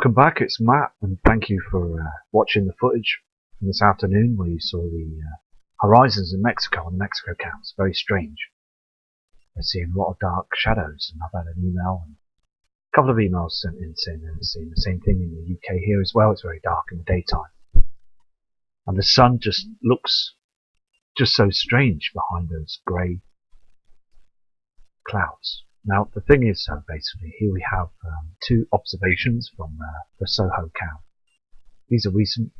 Welcome back, it's Matt, and thank you for watching the footage from this afternoon where you saw the horizons in Mexico on the Mexico camps. Very strange. They're seeing a lot of dark shadows, and I've had an email and a couple of emails sent in saying they're seeing the same thing in the UK here as well. It's very dark in the daytime. And the sun just looks just so strange behind those grey clouds. Now the thing is, basically here we have two observations from the Soho camp. These are recent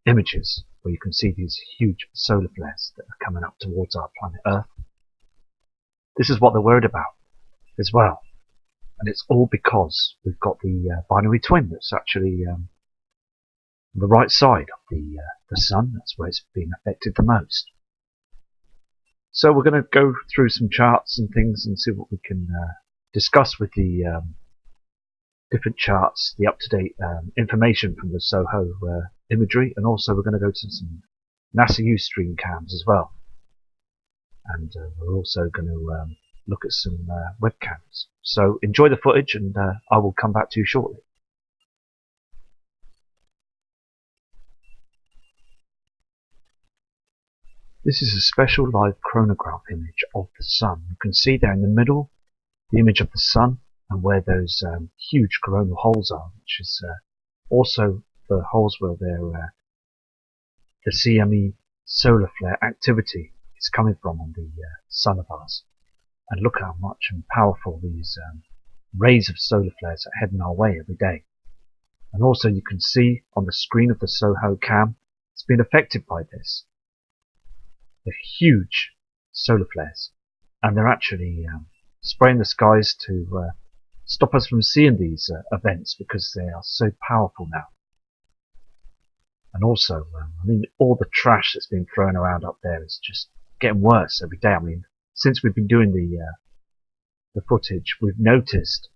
images where you can see these huge solar flares that are coming up towards our planet Earth. This is what they're worried about as well, and it's all because we've got the binary twin that's actually on the right side of the sun. That's where it's being affected the most. So we're going to go through some charts and things and see what we can discuss with the different charts, the up-to-date information from the Soho imagery, and also we're going to go to some NASA Ustream cams as well. And we're also going to look at some webcams. So enjoy the footage, and I will come back to you shortly. This is a special live chronograph image of the sun. You can see there in the middle the image of the sun and where those huge coronal holes are, which is also the holes where the CME solar flare activity is coming from on the sun of ours. And look how much and powerful these rays of solar flares are heading our way every day. And also you can see on the screen of the Soho cam it's been affected by this. They're huge solar flares, and they're actually spraying the skies to stop us from seeing these events because they are so powerful now. And also, I mean, all the trash that's been thrown around up there is just getting worse every day. I mean, since we've been doing the footage, we've noticed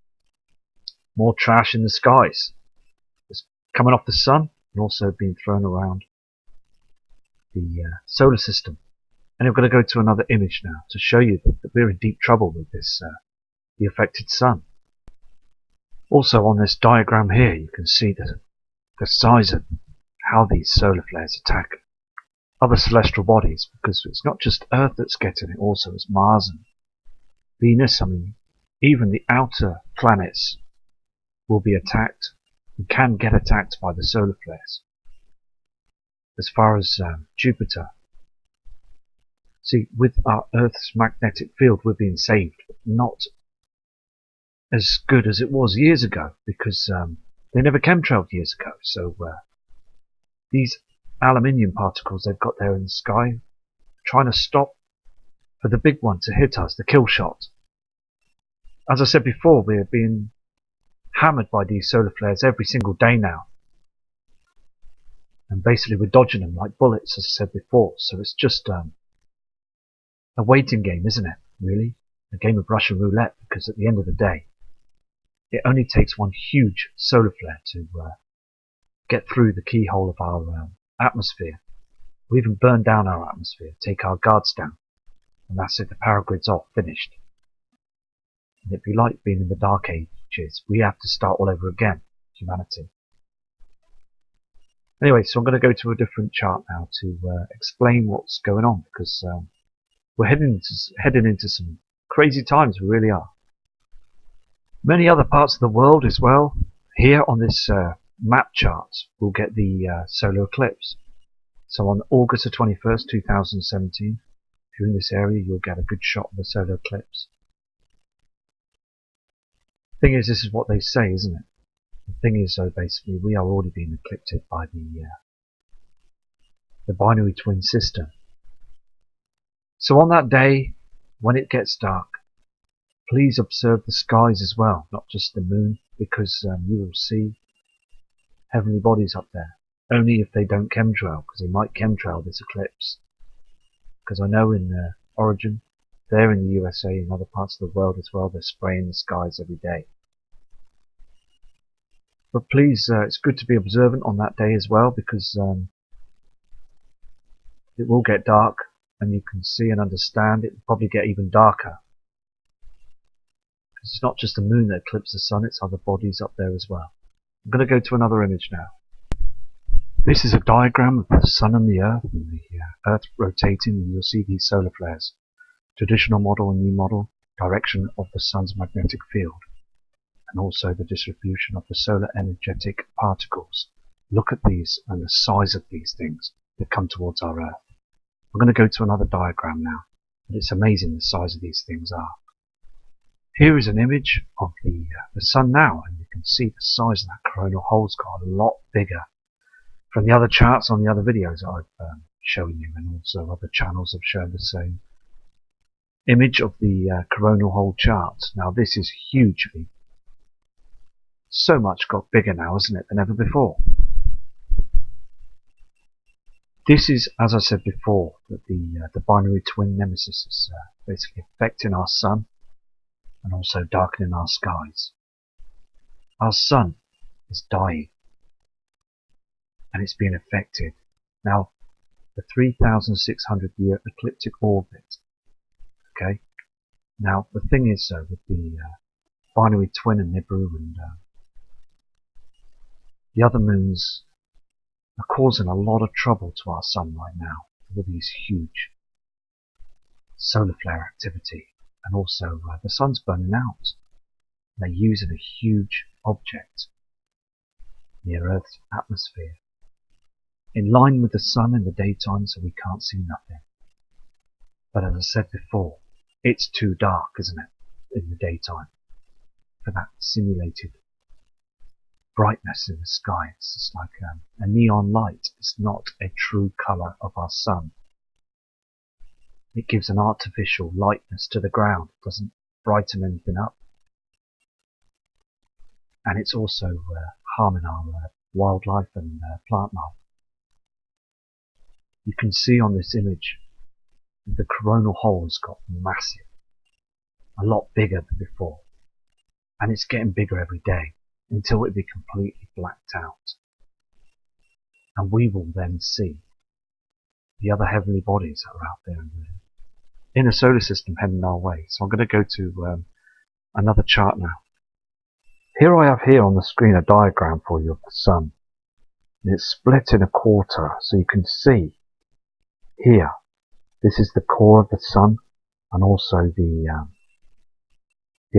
more trash in the skies. It's coming off the sun and also being thrown around the solar system. And I'm going to go to another image now to show you that we're in deep trouble with this, the affected sun. Also on this diagram here, you can see the size of how these solar flares attack other celestial bodies, because it's not just Earth that's getting it, also it's Mars and Venus. I mean, even the outer planets will be attacked and can get attacked by the solar flares. As far as Jupiter, see, with our Earth's magnetic field we're being saved, but not as good as it was years ago, because they never chemtrailed years ago. So these aluminium particles they've got there in the sky, trying to stop for the big one to hit us, the kill shot. As I said before, we're being hammered by these solar flares every single day now. And basically we're dodging them like bullets, as I said before. So it's just a waiting game, isn't it? Really? A game of Russian roulette, because at the end of the day, it only takes one huge solar flare to get through the keyhole of our atmosphere. We even burn down our atmosphere, take our guards down, and that's it, the power grid's off, finished. And it'd be like being in the dark ages. We have to start all over again, humanity. Anyway, so I'm going to go to a different chart now to explain what's going on, because we're heading into some crazy times, we really are. Many other parts of the world as well, here on this map chart, will get the solar eclipse. So on August the 21st, 2017, if you're in this area, you'll get a good shot of the solar eclipse. Thing is, this is what they say, isn't it? The thing is, though, basically, we are already being eclipsed by the binary twin system. So on that day, when it gets dark, please observe the skies as well, not just the moon, because you will see heavenly bodies up there. Only if they don't chemtrail, because they might chemtrail this eclipse. Because I know in Origin, there in the USA and other parts of the world as well, they're spraying the skies every day. But please, it's good to be observant on that day as well, because it will get dark, and you can see and understand it will probably get even darker. Because it's not just the moon that eclipses the sun, it's other bodies up there as well. I'm going to go to another image now. This is a diagram of the Sun and the Earth rotating, and you'll see these solar flares. Traditional model and new model, direction of the Sun's magnetic field, and also the distribution of the solar energetic particles. Look at these and the size of these things that come towards our Earth. I'm going to go to another diagram now, and it's amazing the size of these things are. Here is an image of the Sun now, and you can see the size of that coronal hole's got a lot bigger. From the other charts on the other videos I've shown you, and also other channels have shown the same image of the coronal hole chart. Now this is hugely, so much got bigger now, isn't it, than ever before. This is, as I said before, that the binary twin nemesis is basically affecting our Sun and also darkening our skies. Our Sun is dying, and it's being affected. Now, the 3,600 year ecliptic orbit. Okay. Now, the thing is, with the binary twin and Nibiru and the other moons are causing a lot of trouble to our Sun right now with these huge solar flare activity, and also the Sun's burning out. They're using a huge object near Earth's atmosphere, in line with the Sun in the daytime, so we can't see nothing. But as I said before, it's too dark, isn't it, in the daytime, for that simulated brightness in the sky. It's just like a neon light. It's not a true colour of our Sun. It gives an artificial lightness to the ground. It doesn't brighten anything up. And it's also harming our wildlife and plant life. You can see on this image that the coronal hole has got massive, a lot bigger than before, and it's getting bigger every day until it be completely blacked out. And we will then see the other heavenly bodies that are out there in the inner solar system heading our way. So I'm going to go to another chart now. Here I have here on the screen a diagram for you of the Sun. And it's split in a quarter, so you can see here, this is the core of the Sun, and also the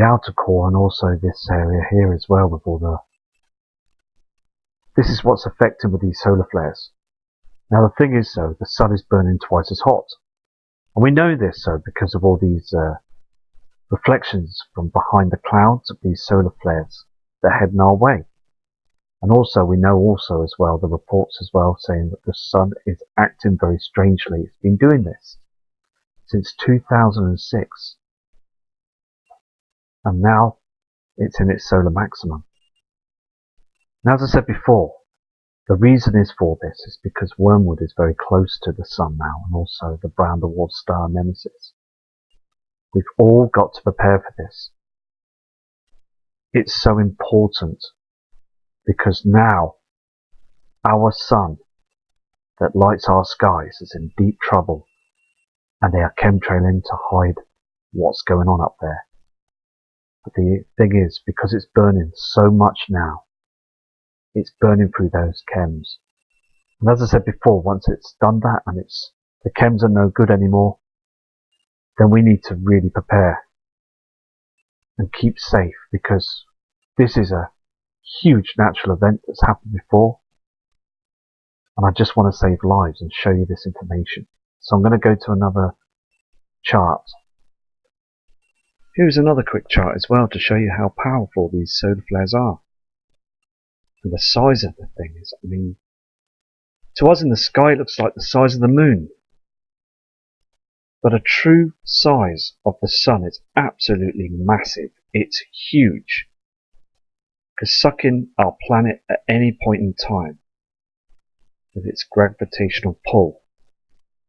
outer core, and also this area here as well with all the... This is what's affecting with these solar flares. Now the thing is though, the Sun is burning twice as hot. And we know this because of all these reflections from behind the clouds of these solar flares that are heading our way. And also we know also as well, the reports as well saying that the Sun is acting very strangely. It's been doing this since 2006. And now it's in its solar maximum. Now, as I said before, the reason is for this is because Wormwood is very close to the Sun now, and also the brown dwarf star nemesis. We've all got to prepare for this. It's so important because now our Sun that lights our skies is in deep trouble, and they are chemtrailing to hide what's going on up there. But the thing is, because it's burning so much now, it's burning through those chems. And as I said before, once it's done that and the chems are no good anymore, then we need to really prepare and keep safe, because this is a huge natural event that's happened before, and I just want to save lives and show you this information. So I'm going to go to another chart. Here's another quick chart as well to show you how powerful these solar flares are. And the size of the thing is, I mean, to us in the sky it looks like the size of the moon. But a true size of the Sun is absolutely massive. It's huge. Because sucking our planet at any point in time with its gravitational pull,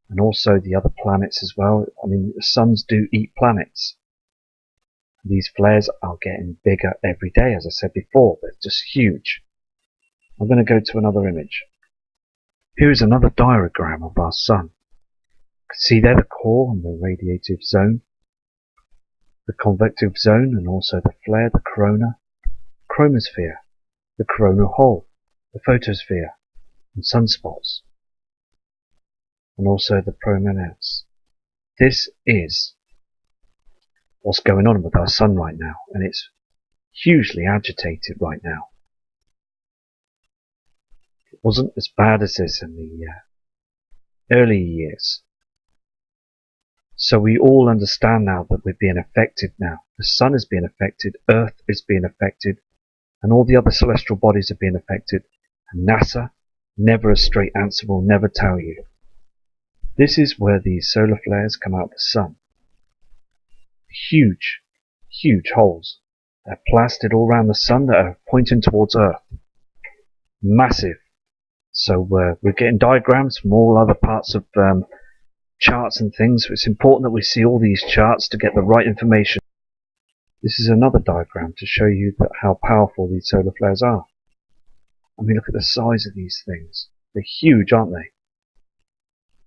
and also the other planets as well. I mean, the suns do eat planets. These flares are getting bigger every day, as I said before. They're just huge. I'm going to go to another image. Here is another diagram of our Sun. You can see there the core and the radiative zone, the convective zone, and also the flare, the corona, chromosphere. the coronal hole, the photosphere, and sunspots, and also the prominence. This is what's going on with our sun right now, and it's hugely agitated right now. It wasn't as bad as this in the early years. So we all understand now that we're being affected now. The sun is being affected, Earth is being affected, and all the other celestial bodies are being affected. And NASA, never a straight answer, will never tell you. This is where these solar flares come out of the sun. Huge, huge holes. They're plastered all around the sun that are pointing towards Earth. Massive. So we're getting diagrams from all other parts of charts and things. So it's important that we see all these charts to get the right information. This is another diagram to show you that how powerful these solar flares are. I mean, look at the size of these things. They're huge, aren't they?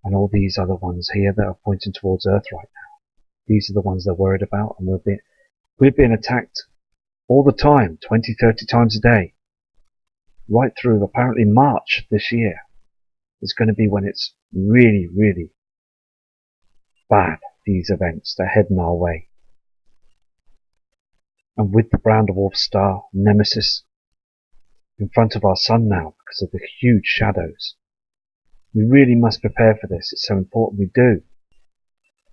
And all these other ones here that are pointing towards Earth right now. These are the ones they're worried about, and we're being attacked all the time, 20, 30 times a day. Right through apparently March this year is going to be when it's really, really bad, these events. They're heading our way. And with the brown dwarf star, Nemesis, in front of our sun now because of the huge shadows, we really must prepare for this. It's so important we do.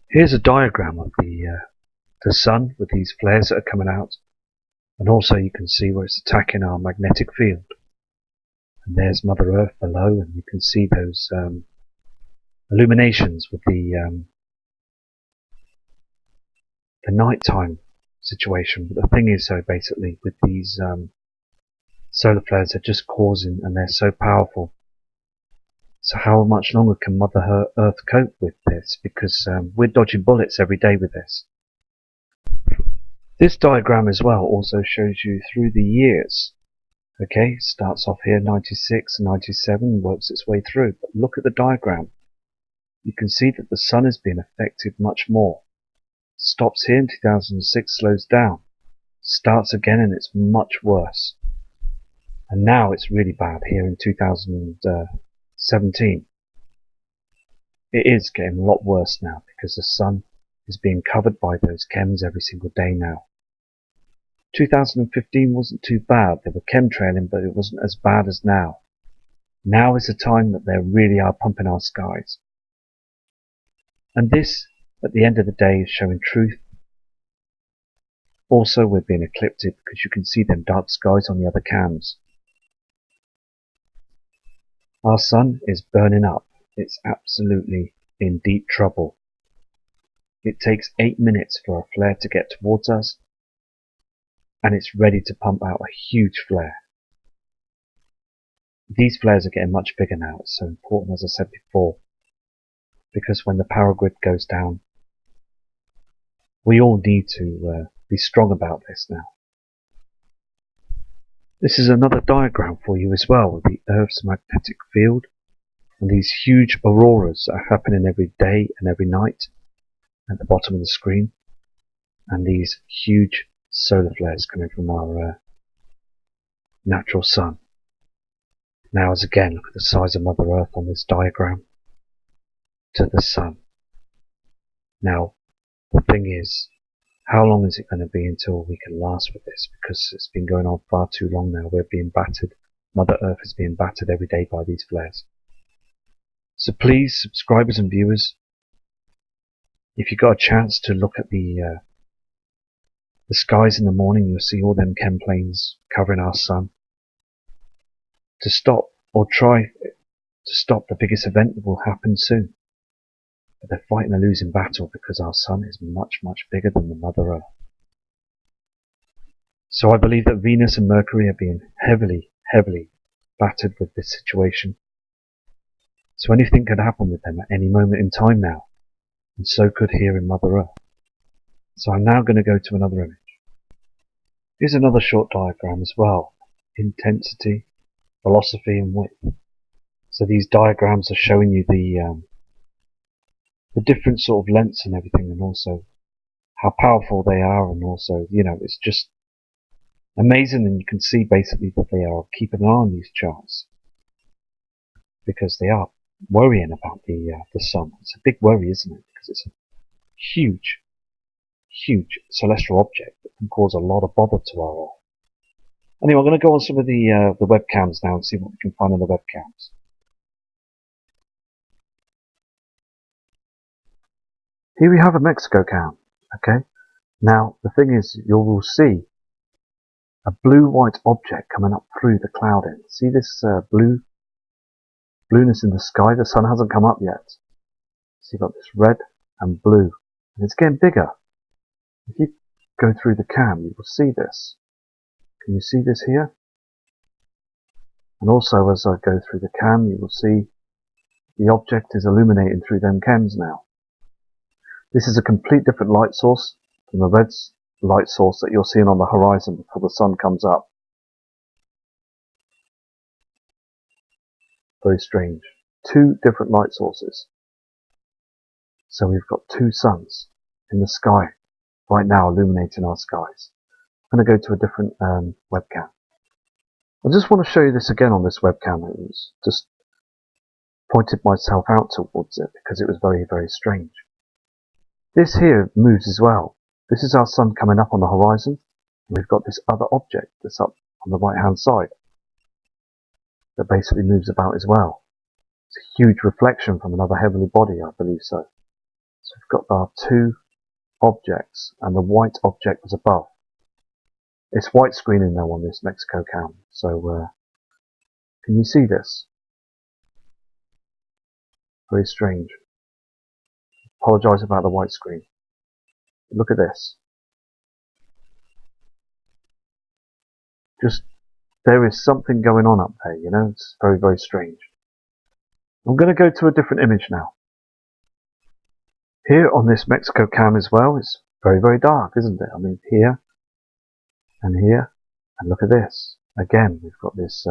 Here's a diagram of the sun with these flares that are coming out, and also you can see where it's attacking our magnetic field. And there's Mother Earth below, and you can see those illuminations with the nighttime situation. But the thing is, so basically, with these solar flares, they're just causing, and they're so powerful. So how much longer can Mother Earth cope with this? Because we're dodging bullets every day with this. This diagram as well also shows you through the years. Okay, starts off here 96 and 97, works its way through. But look at the diagram. You can see that the sun is being affected much more. Stops here in 2006, slows down. Starts again, and it's much worse. And now it's really bad here in 2017. It is getting a lot worse now because the sun is being covered by those chems every single day now. 2015 wasn't too bad. They were chemtrailing, but it wasn't as bad as now. Now is the time that they really are pumping our skies. And this, at the end of the day, is showing truth. Also, we're being eclipsed because you can see them dark skies on the other cams. Our sun is burning up. It's absolutely in deep trouble. It takes 8 minutes for a flare to get towards us, and it's ready to pump out a huge flare. These flares are getting much bigger now. It's so important, as I said before, because when the power grid goes down, we all need to be strong about this now. This is another diagram for you as well, with the Earth's magnetic field and these huge auroras that are happening every day and every night at the bottom of the screen, and these huge solar flares coming from our natural sun. Now, as again, look at the size of Mother Earth on this diagram to the sun. Now, the thing is, how long is it going to be until we can last with this? Because it's been going on far too long now. We're being battered. Mother Earth is being battered every day by these flares. So please, subscribers and viewers, if you got a chance to look at the skies in the morning, you'll see all them chem planes covering our sun. To stop, or try to stop, the biggest event that will happen soon. But they're fighting a losing battle because our sun is much, much bigger than the Mother Earth. So I believe that Venus and Mercury are being heavily, heavily battered with this situation. So anything could happen with them at any moment in time now, and so could here in Mother Earth. So I'm now going to go to another image. Here's another short diagram as well. Intensity, velocity and width. So these diagrams are showing you the different sort of lengths and everything, and also how powerful they are, and also, you know, it's just Amazing, and you can see basically that they are keeping an eye on these charts because they are worrying about the sun. It's a big worry, isn't it? Because it's a huge, huge celestial object that can cause a lot of bother to our Earth. Anyway, I'm going to go on some of the webcams now and see what we can find on the webcams. Here we have a Mexico cam. Okay. Now the thing is, you will see a blue-white object coming up through the clouding. See this blueness in the sky? The sun hasn't come up yet. So you've got this red and blue, and it's getting bigger. If you go through the cam, you will see this. Can you see this here? And also, as I go through the cam, you will see the object is illuminating through them cams now. This is a complete different light source from the red light source that you're seeing on the horizon before the sun comes up. Very strange. Two different light sources. So we've got two suns in the sky right now illuminating our skies. I'm going to go to a different webcam. I just want to show you this again on this webcam. It was just pointed myself out towards it because it was very, very strange. This here moves as well. This is our sun coming up on the horizon. And we've got this other object that's up on the right hand side that basically moves about as well. It's a huge reflection from another heavenly body, I believe so. So we've got our two objects, and the white object was above. It's white screening now on this Mexico cam. So can you see this? Very strange. Apologise about the white screen. Look at this. Just, there is something going on up there, you know, it's very, very strange. I'm going to go to a different image now. Here on this Mexico cam as well, it's very, very dark, isn't it? I mean, here, and look at this. Again, we've got this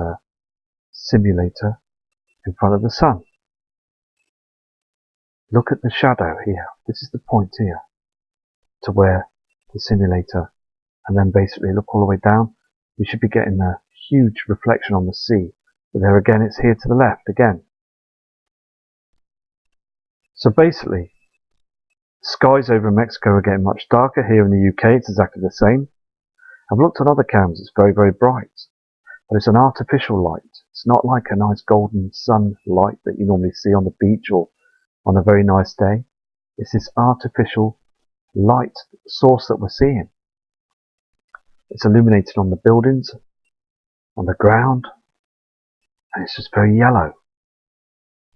simulator in front of the sun. Look at the shadow here. This is the point here to where the simulator, and then basically look all the way down. You should be getting a huge reflection on the sea. But there again, it's here to the left again. So basically, skies over Mexico are getting much darker. Here in the UK, it's exactly the same. I've looked on other cams, it's very, very bright. But it's an artificial light. It's not like a nice golden sun light that you normally see on the beach or on a very nice day. It's this artificial light source that we're seeing. It's illuminated on the buildings, on the ground, and it's just very yellow.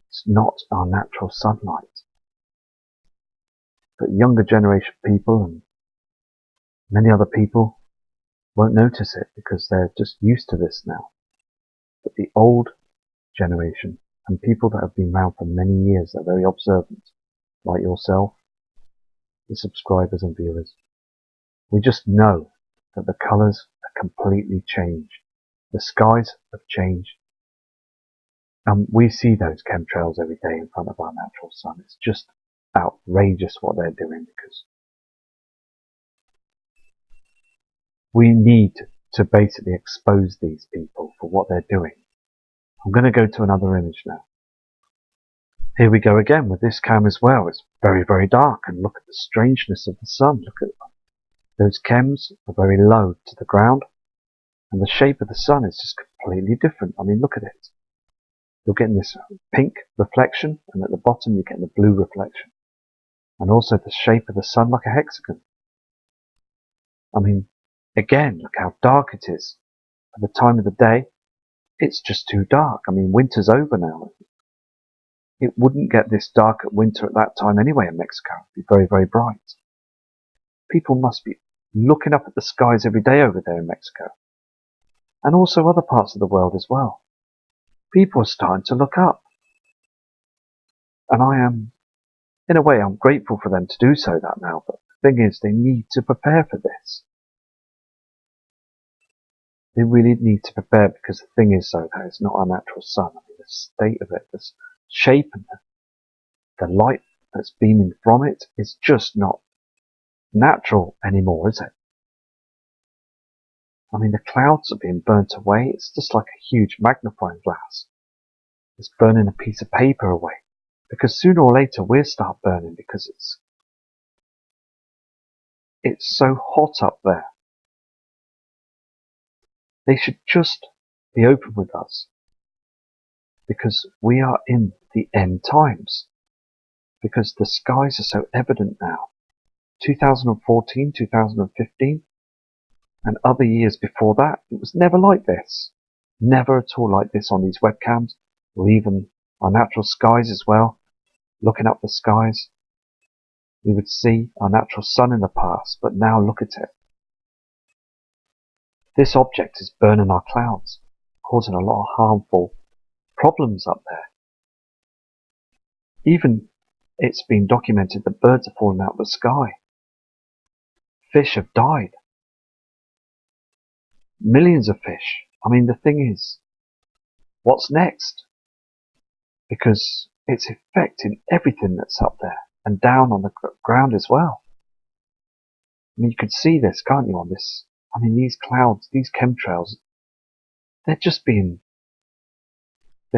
It's not our natural sunlight. But younger generation people and many other people won't notice it because they're just used to this now. But the old generation and people that have been around for many years, they're very observant, like yourself, the subscribers and viewers. We just know that the colours are completely changed. The skies have changed. And we see those chemtrails every day in front of our natural sun. It's just outrageous what they're doing because we need to basically expose these people for what they're doing. I'm going to go to another image now. Here we go again with this cam as well. It's very, very dark, and look at the strangeness of the sun. Look at those chems are very low to the ground, and the shape of the sun is just completely different. I mean, look at it. You're getting this pink reflection, and at the bottom you're getting the blue reflection. And also the shape of the sun like a hexagon. I mean, again, look how dark it is. At the time of the day, it's just too dark. I mean, winter's over now. It wouldn't get this dark at winter at that time anyway in Mexico. It'd be very, very bright. People must be looking up at the skies every day over there in Mexico. And also other parts of the world as well. People are starting to look up. And I am, in a way, I'm grateful for them to do so that now. But the thing is, they need to prepare for this. They really need to prepare because the thing is, though, that it's not our natural sun. I mean, the state of it, the shape and the light that's beaming from it is just not natural anymore, is it? I mean, the clouds are being burnt away. It's just like a huge magnifying glass. It's burning a piece of paper away. Because sooner or later we'll start burning because it's so hot up there. They should just be open with us. Because we are in the end times. Because the skies are so evident now. 2014, 2015, and other years before that, it was never like this. Never at all like this on these webcams, or even our natural skies as well. Looking up the skies, we would see our natural sun in the past, but now look at it. This object is burning our clouds, causing a lot of harmful problems up there. Even it's been documented that birds are falling out of the sky. Fish have died. Millions of fish. I mean, the thing is, what's next? Because it's affecting everything that's up there and down on the ground as well. I mean, you could see this, can't you, on this? I mean, these clouds, these chemtrails, they're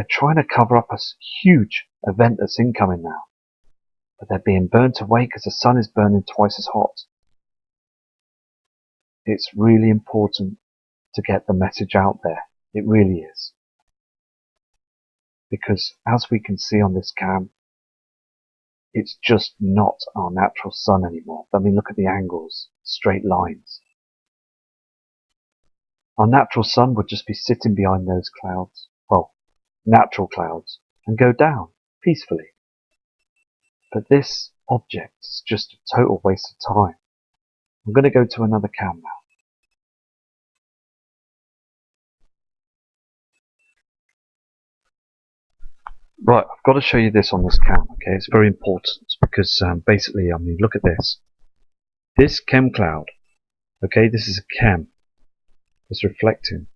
trying to cover up a huge event that's incoming now. But they're being burnt away because the sun is burning twice as hot. It's really important to get the message out there. It really is. Because as we can see on this cam, it's just not our natural sun anymore. I mean, look at the angles, straight lines. Our natural sun would just be sitting behind those clouds, well, natural clouds, and go down peacefully. But this object is just a total waste of time. I'm going to go to another cam now. Right, I've got to show you this on this cam, okay? It's very important because basically, I mean, look at this. This chem cloud, okay, this is a chem. It's reflecting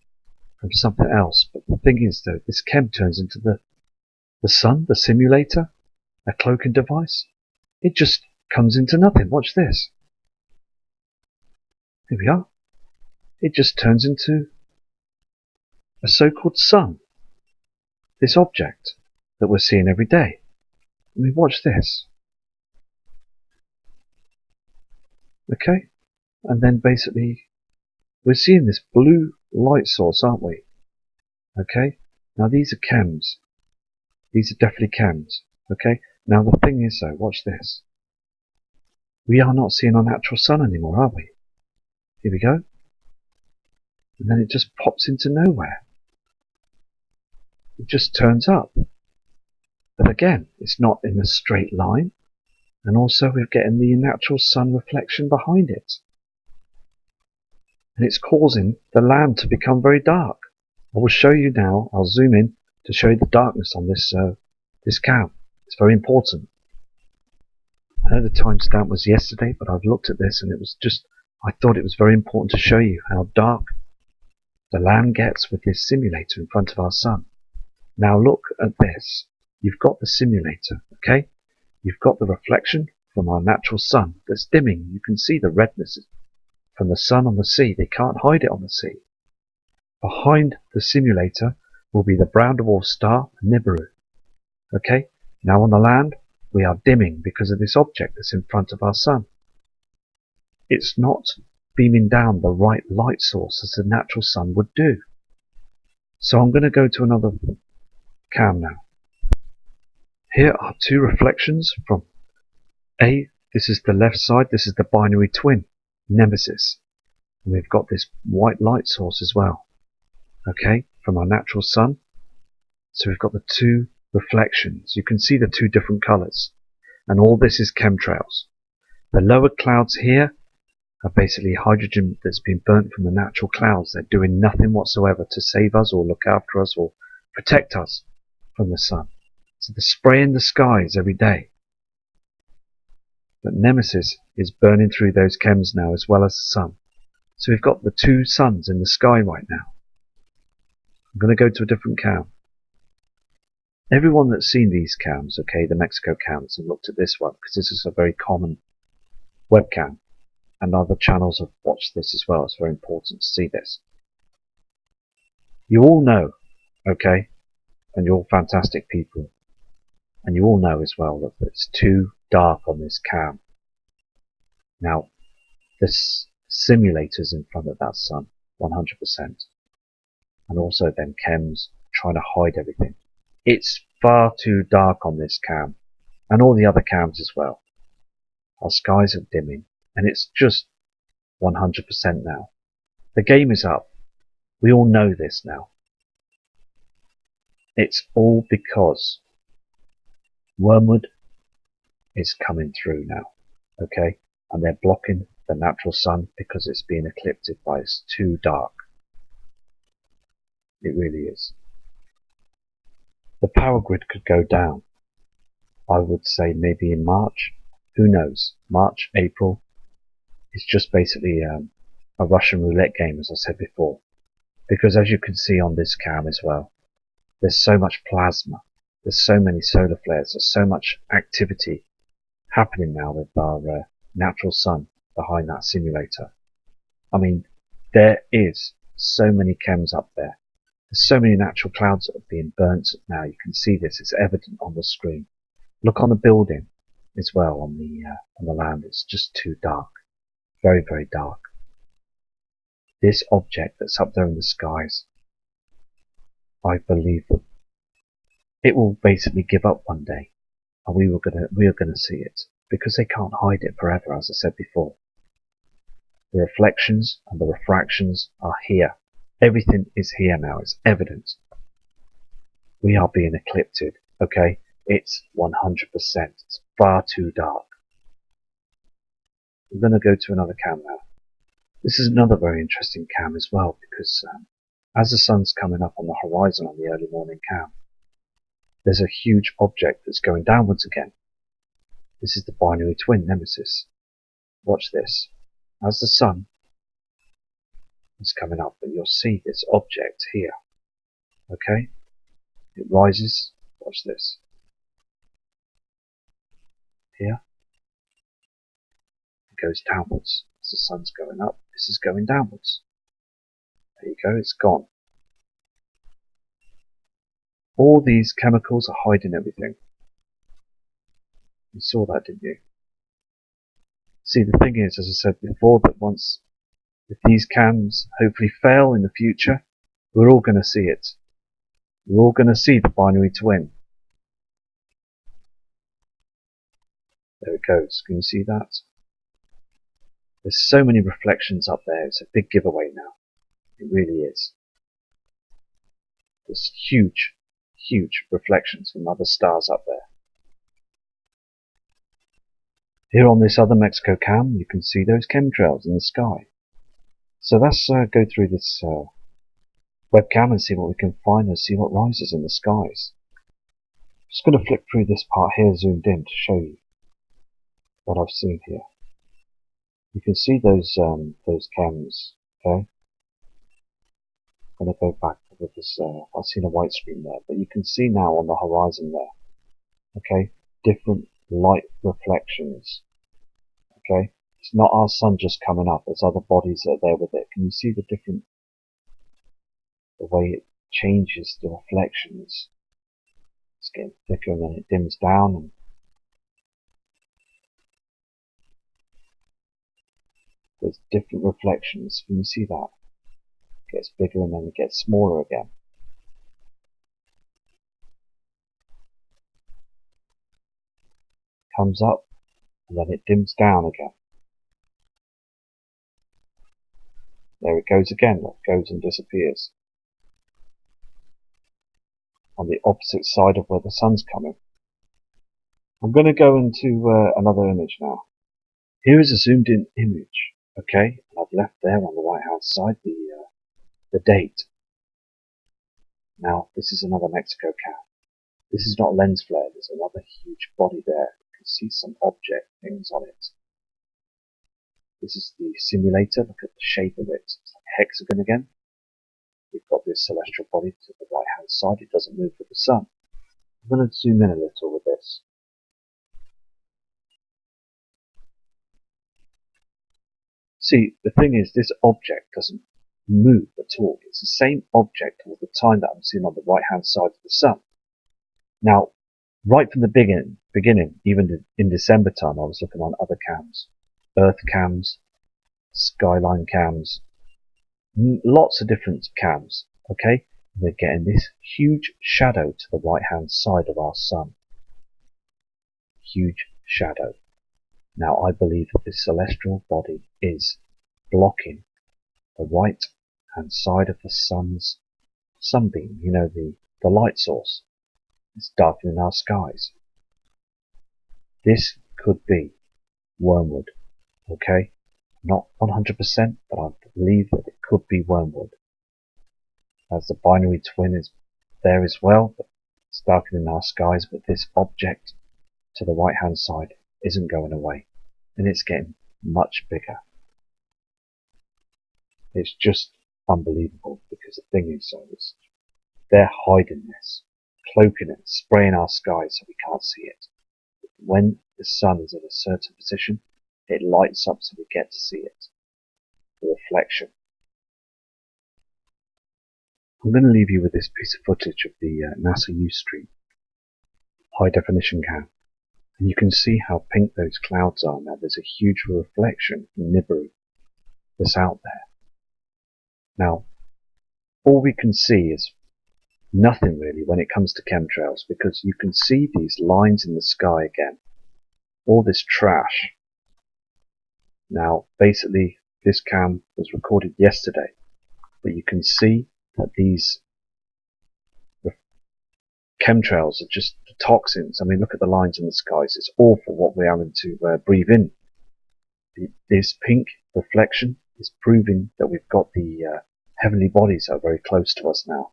from something else. But the thing is, though, this chem turns into the sun, the simulator, a cloaking device. It just comes into nothing. Watch this. Here we are. It just turns into a so-called sun. This object that we're seeing every day. I mean, watch this. Okay? And then basically, we're seeing this blue light source, aren't we? Okay? Now these are chems. These are definitely chems. Okay? Now the thing is though, watch this. We are not seeing our natural sun anymore, are we? Here we go. And then it just pops into nowhere. It just turns up. But again, it's not in a straight line. And also we're getting the natural sun reflection behind it. And it's causing the land to become very dark. I will show you now, I'll zoom in to show you the darkness on this cam. It's very important. I know the timestamp was yesterday, but I've looked at this and it was just, I thought it was very important to show you how dark the land gets with this simulator in front of our sun. Now look at this. You've got the simulator, okay? You've got the reflection from our natural sun that's dimming. You can see the redness from the sun on the sea. They can't hide it on the sea. Behind the simulator will be the brown dwarf star Nibiru. Okay? Now on the land, we are dimming because of this object that's in front of our sun. It's not beaming down the right light source as the natural sun would do. So I'm going to go to another cam now. Here are two reflections from this is the left side, this is the binary twin, Nemesis. And we've got this white light source as well, okay, from our natural sun. So we've got the two reflections. You can see the two different colours. And all this is chemtrails. The lower clouds here are basically hydrogen that's been burnt from the natural clouds. They're doing nothing whatsoever to save us or look after us or protect us from the sun. So they're spraying the skies every day. But Nemesis is burning through those chems now as well as the sun. So we've got the two suns in the sky right now. I'm going to go to a different cam. Everyone that's seen these cams, okay, the Mexico cams, and looked at this one, because this is a very common webcam, and other channels have watched this as well. It's very important to see this. You all know, okay, and you're all fantastic people, and you all know as well that it's too dark on this cam. Now, this simulators in front of that sun, 100%, and also then chems trying to hide everything. It's far too dark on this cam, and all the other cams as well. Our skies are dimming, and it's just 100% now. The game is up. We all know this now. It's all because Wormwood is coming through now, okay? And they're blocking the natural sun because it's being eclipsed by it's too dark. It really is. The power grid could go down. I would say maybe in March. Who knows? March, April. It's just basically a Russian roulette game, as I said before. Because as you can see on this cam as well, there's so much plasma. There's so many solar flares. There's so much activity happening now with our natural sun behind that simulator. I mean, there is so many chems up there. There's so many natural clouds that are being burnt now. You can see this. It's evident on the screen. Look on the building as well on the land. It's just too dark. Very, very dark. This object that's up there in the skies, I believe that it will basically give up one day, and we are gonna see it because they can't hide it forever, as I said before. The reflections and the refractions are here. Everything is here now. It's evident. We are being eclipsed. Okay, it's 100%. It's far too dark. I'm going to go to another cam now. This is another very interesting cam as well because as the sun's coming up on the horizon on the early morning cam, there's a huge object that's going downwards again. This is the binary twin Nemesis. Watch this. As the sun is coming up, but you'll see this object here. Okay? It rises. Watch this. Here. It goes downwards. As the sun's going up, this is going downwards. There you go, it's gone. All these chemicals are hiding everything. You saw that, didn't you? See, the thing is, as I said before, that once, if these cams hopefully fail in the future, we're all going to see it. We're all going to see the binary twin. There it goes. Can you see that? There's so many reflections up there. It's a big giveaway now. It really is. There's huge, huge reflections from other stars up there. Here on this other Mexico cam, you can see those chemtrails in the sky. So let's go through this webcam and see what we can find and see what rises in the skies. I'm just going to flip through this part here zoomed in to show you what I've seen here. You can see those chems, okay? I'm going to go back with this, I've seen a white screen there, but you can see now on the horizon there, okay, different light reflections, okay? It's not our sun just coming up, there's other bodies that are there with it. Can you see the way it changes the reflections? It's getting thicker and then it dims down, and there's different reflections. Can you see that? It gets bigger and then it gets smaller again. Comes up and then it dims down again. There it goes again. It goes and disappears. On the opposite side of where the sun's coming. I'm going to go into another image now. Here is a zoomed in image, okay? And I've left there on the right hand side the date. Now this is another Mexico cam. This is not lens flare, there's another huge body there. You can see some object things on it. This is the simulator, look at the shape of it. It's like a hexagon again. We've got this celestial body to the right hand side, it doesn't move with the sun. I'm going to zoom in a little with this. See, the thing is, this object doesn't move at all. It's the same object all the time that I'm seeing on the right hand side of the sun. Now, right from the beginning, even in December time, I was looking on other cams, Earth cams, Skyline cams, lots of different cams, okay? We're getting this huge shadow to the right hand side of our sun. Huge shadow. Now I believe that this celestial body is blocking the right hand side of the sun's sunbeam, you know, the light source. It's darkening our skies. This could be wormwood, okay? Not 100%, but I believe that it could be wormwood. As the binary twin is there as well, but it's darkening our skies, but this object to the right hand side isn't going away, and it's getting much bigger. It's just unbelievable, because the thing is, they're hiding this, cloaking it, spraying our skies so we can't see it. When the sun is in a certain position, it lights up so we get to see it. The reflection. I'm going to leave you with this piece of footage of the NASA Ustream high definition cam. And you can see how pink those clouds are now. There's a huge reflection from Nibiru that's out there. Now, all we can see is nothing really when it comes to chemtrails, because you can see these lines in the sky again. All this trash. Now, basically, this cam was recorded yesterday, but you can see that these chemtrails are just toxins. I mean, look at the lines in the skies. It's awful what we're having to breathe in. This pink reflection is proving that we've got the heavenly bodies that are very close to us now.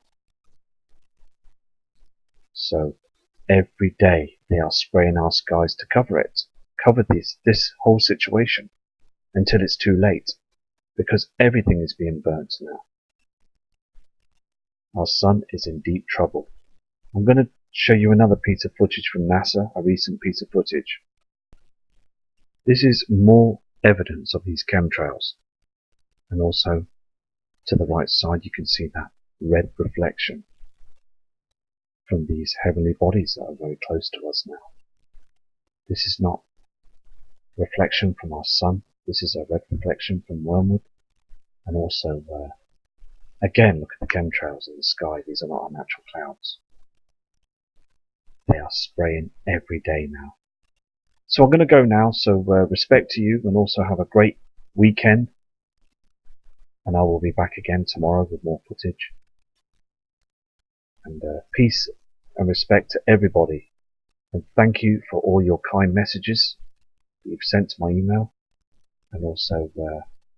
So every day they are spraying our skies to cover it, cover this whole situation until it's too late, because everything is being burnt now. Our sun is in deep trouble. I'm going to show you another piece of footage from NASA, a recent piece of footage. This is more evidence of these chemtrails. And also, to the right side, you can see that red reflection from these heavenly bodies that are very close to us now. This is not reflection from our sun. This is a red reflection from wormwood. And also, again, look at the chemtrails in the sky. These are not our natural clouds. They are spraying every day now. So I'm going to go now, so respect to you, and also have a great weekend. And I will be back again tomorrow with more footage. And peace and respect to everybody. And thank you for all your kind messages that you've sent to my email. And also